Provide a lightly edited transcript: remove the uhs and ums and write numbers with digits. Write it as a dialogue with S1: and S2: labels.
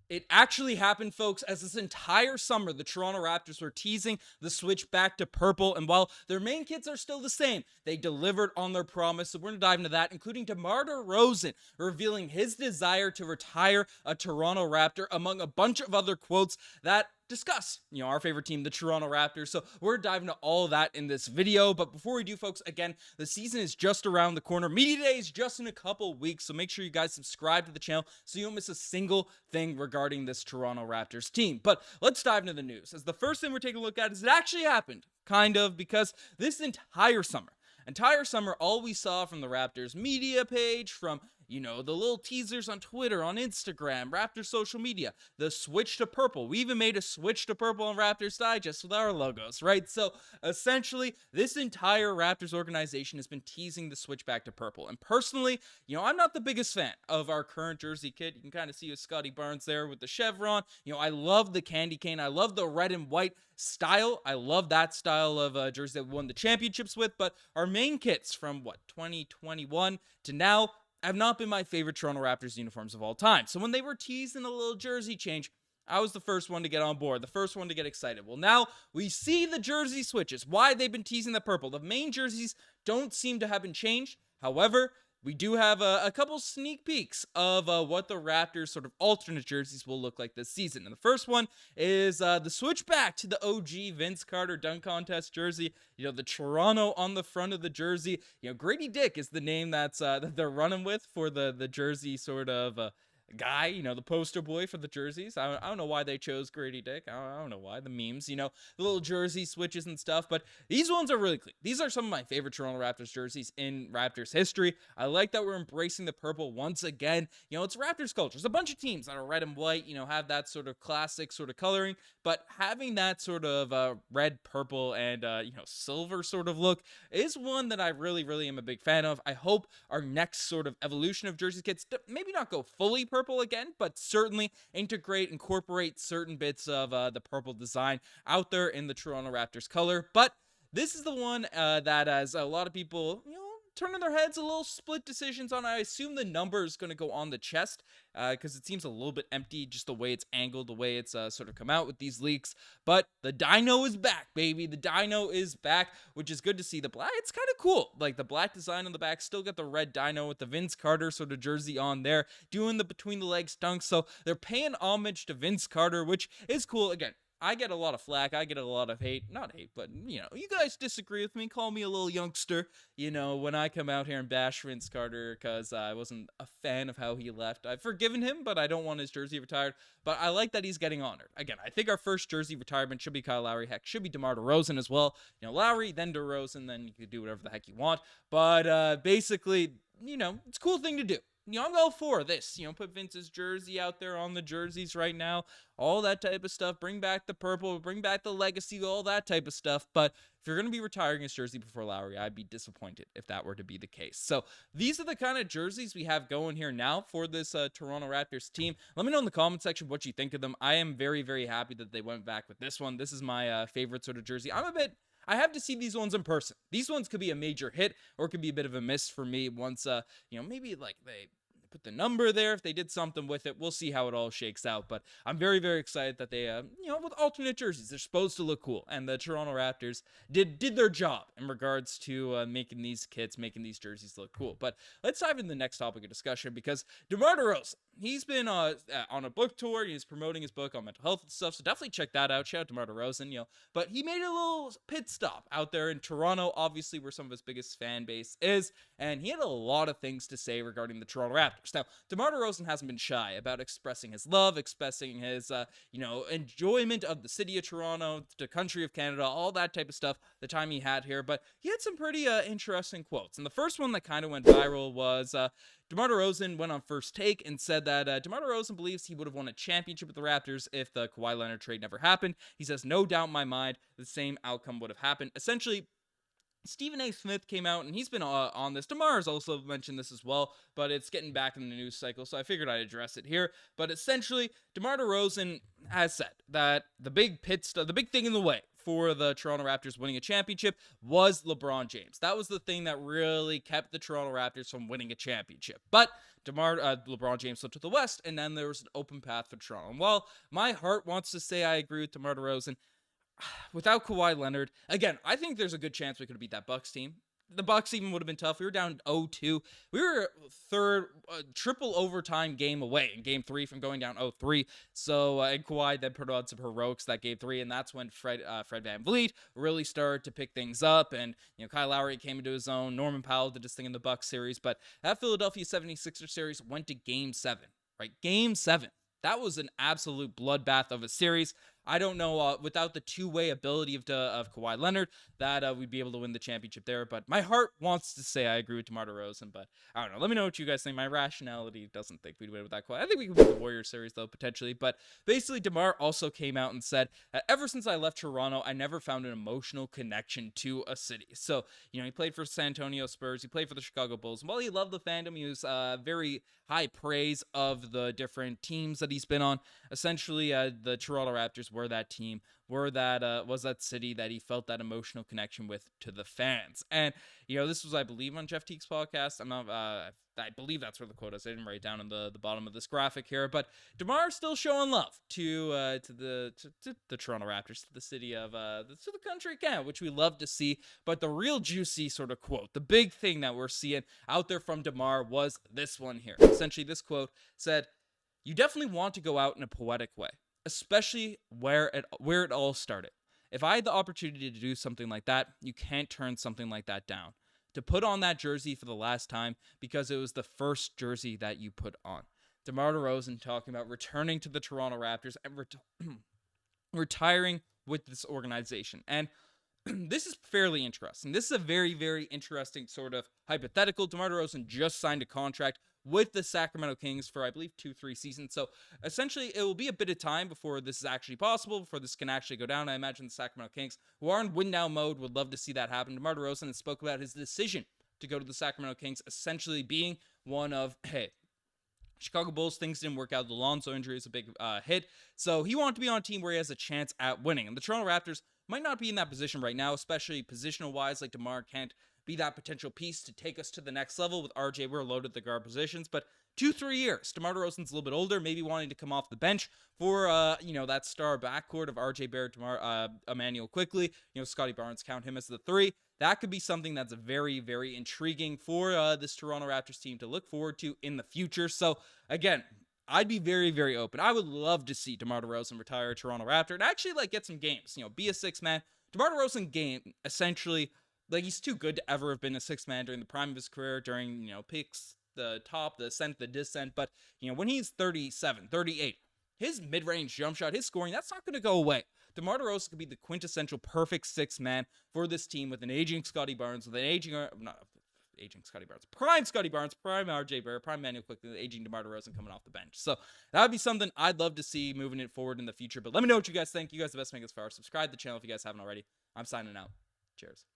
S1: It actually happened, folks, as this entire summer, the Toronto Raptors were teasing the switch back to purple, and while their main kits are still the same, they delivered on their promise, so we're going to dive into that, including DeMar DeRozan revealing his desire to retire a Toronto Raptor, among a bunch of other quotes that discuss, our favorite team, the Toronto Raptors. So we're diving into all of that in this video. But before we do, folks, again, the season is just around the corner. Media Day is just in a couple weeks. So make sure you guys subscribe to the channel so you don't miss a single thing regarding this Toronto Raptors team. But let's dive into the news. As the first thing we're taking a look at is it actually happened, kind of, because this entire summer, all we saw from the Raptors media page, from the little teasers on Twitter, on Instagram, Raptors social media, the switch to purple. We even made a switch to purple on Raptors Digest with our logos, right? So essentially, this entire Raptors organization has been teasing the switch back to purple. And personally, I'm not the biggest fan of our current jersey kit. You can kind of see with Scottie Barnes there with the chevron. I love the candy cane. I love the red and white style. I love that style of jersey that we won the championships with. But our main kits from 2021 to now have not been my favorite Toronto Raptors uniforms of all time. So when they were teasing a little jersey change, I was the first one to get on board, the first one to get excited. Well, now we see the jersey switches. Why they've been teasing the purple. The main jerseys don't seem to have been changed. However, we do have a couple sneak peeks of what the Raptors' sort of alternate jerseys will look like this season. And the first one is the switch back to the OG Vince Carter dunk contest jersey. The Toronto on the front of the jersey. Gradey Dick is the name that they're running with for the jersey sort of guy, the poster boy for the jerseys. I don't know why they chose Gradey Dick. I don't know why. The memes, the little jersey switches and stuff. But these ones are really clean. These are some of my favorite Toronto Raptors jerseys in Raptors history. I like that we're embracing the purple once again. It's Raptors culture. There's a bunch of teams that are red and white, have that sort of classic sort of coloring. But having that sort of red, purple, and, silver sort of look is one that I really, really am a big fan of. I hope our next sort of evolution of jersey kits maybe not go fully purple again, but certainly incorporate certain bits of the purple design out there in the Toronto Raptors color. But this is the one that has a lot of people, turning their heads, a little split decisions on. I assume the number is going to go on the chest because it seems a little bit empty, just the way it's angled, the way it's sort of come out with these leaks. But the Dino is back, baby. The Dino is back, which is good to see. The black, it's kind of cool. Like the black design on the back, still got the red Dino with the Vince Carter sort of jersey on there, doing the between the legs dunks. So they're paying homage to Vince Carter, which is cool. Again, I get a lot of flack. I get a lot of hate. Not hate, but, you guys disagree with me. Call me a little youngster, when I come out here and bash Vince Carter because I wasn't a fan of how he left. I've forgiven him, but I don't want his jersey retired. But I like that he's getting honored. Again, I think our first jersey retirement should be Kyle Lowry. Heck, should be DeMar DeRozan as well. Lowry, then DeRozan, then you could do whatever the heck you want. But basically, it's a cool thing to do. I'm all for this. Put Vince's jersey out there on the jerseys right now. All that type of stuff. Bring back the purple. Bring back the legacy. All that type of stuff. But if you're going to be retiring his jersey before Lowry, I'd be disappointed if that were to be the case. So these are the kind of jerseys we have going here now for this Toronto Raptors team. Let me know in the comment section what you think of them. I am very, very happy that they went back with this one. This is my favorite sort of jersey. I have to see these ones in person. These ones could be a major hit or it could be a bit of a miss for me once, maybe like they put the number there. If they did something with it, we'll see how it all shakes out. But I'm very, very excited that they, with alternate jerseys, they're supposed to look cool. And the Toronto Raptors did their job in regards to making these kits, making these jerseys look cool. But let's dive into the next topic of discussion because DeMar DeRozan, he's been on a book tour. He's promoting his book on mental health and stuff. So definitely check that out. Shout out to DeMar DeRozan, But he made a little pit stop out there in Toronto, obviously where some of his biggest fan base is. And he had a lot of things to say regarding the Toronto Raptors. Now, DeMar DeRozan hasn't been shy about expressing his love, expressing his, enjoyment of the city of Toronto, the country of Canada, all that type of stuff, the time he had here. But he had some pretty interesting quotes. And the first one that kind of went viral was DeMar DeRozan went on First Take and said that DeMar DeRozan believes he would have won a championship with the Raptors if the Kawhi Leonard trade never happened. He says, no doubt in my mind, the same outcome would have happened. Essentially, Stephen A. Smith came out, and he's been on this. DeMar has also mentioned this as well, but it's getting back in the news cycle, so I figured I'd address it here. But essentially, DeMar DeRozan has said that the big thing in the way for the Toronto Raptors winning a championship was LeBron James. That was the thing that really kept the Toronto Raptors from winning a championship. But LeBron James slipped to the West, and then there was an open path for Toronto. And while my heart wants to say I agree with DeMar DeRozan, without Kawhi Leonard, again, I think there's a good chance we could have beat that Bucks team. The Bucks even would have been tough. We were down 0-2. We were triple overtime game away in game 3 from going down 0-3. So, and Kawhi then put on some heroics that game 3, and that's when Fred VanVleet really started to pick things up, and, Kyle Lowry came into his own. Norman Powell did his thing in the Bucks series, but that Philadelphia 76ers series went to game 7, right? Game 7. That was an absolute bloodbath of a series. I don't know, without the two-way ability of Kawhi Leonard, that we'd be able to win the championship there. But my heart wants to say I agree with DeMar DeRozan, but I don't know. Let me know what you guys think. My rationality doesn't think we'd win without Kawhi. I think we could win the Warriors series, though, potentially. But basically, DeMar also came out and said, ever since I left Toronto, I never found an emotional connection to a city. So, he played for San Antonio Spurs. He played for the Chicago Bulls. And while he loved the fandom, he was very high praise of the different teams that he's been on. Essentially, the Toronto Raptors were that team, was that city that he felt that emotional connection with to the fans. And, this was, I believe, on Jeff Teague's podcast. I believe that's where the quote is. I didn't write it down in the bottom of this graphic here, but DeMar still showing love to the Toronto Raptors, to the city of, to the country again, which we love to see. But the real juicy sort of quote, the big thing that we're seeing out there from DeMar was this one here. Essentially, this quote said, "You definitely want to go out in a poetic way, especially where it all started. If I had the opportunity to do something like that, you can't turn something like that down. To put on that jersey for the last time because it was the first jersey that you put on." DeMar DeRozan talking about returning to the Toronto Raptors and retiring with this organization. And this is fairly interesting. This is a very, very interesting sort of hypothetical. DeMar DeRozan just signed a contract with the Sacramento Kings for, I believe, 2-3 seasons. So essentially, it will be a bit of time before this is actually possible, before this can actually go down. I imagine the Sacramento Kings, who are in win-now mode, would love to see that happen. DeMar DeRozan has spoke about his decision to go to the Sacramento Kings, essentially being one of, hey, Chicago Bulls, things didn't work out. The Lonzo injury is a big hit. So he wanted to be on a team where he has a chance at winning. And the Toronto Raptors might not be in that position right now, especially positional-wise. Like, DeMar can't be that potential piece to take us to the next level. With RJ, we're loaded the guard positions. But 2-3 years, DeMar DeRozan's a little bit older, maybe wanting to come off the bench for, that star backcourt of RJ Barrett, Immanuel Quickley. Scottie Barnes, count him as the 3. That could be something that's very, very intriguing for this Toronto Raptors team to look forward to in the future. So, again, I'd be very, very open. I would love to see DeMar DeRozan retire a Toronto Raptor and actually, get some games. Be a 6-man. DeMar DeRozan game, essentially, he's too good to ever have been a 6-man during the prime of his career, during, picks, the top, the ascent, the descent. But, when he's 37, 38, his mid-range jump shot, his scoring, that's not going to go away. DeMar DeRozan could be the quintessential perfect 6-man for this team with an aging Scottie Barnes, with an prime Scottie Barnes, prime RJ Barrett, prime Immanuel Quickley, aging DeMar DeRozan coming off the bench. So that would be something I'd love to see moving it forward in the future. But let me know what you guys think. You guys are the best to make us far. Subscribe to the channel if you guys haven't already. I'm signing out. Cheers.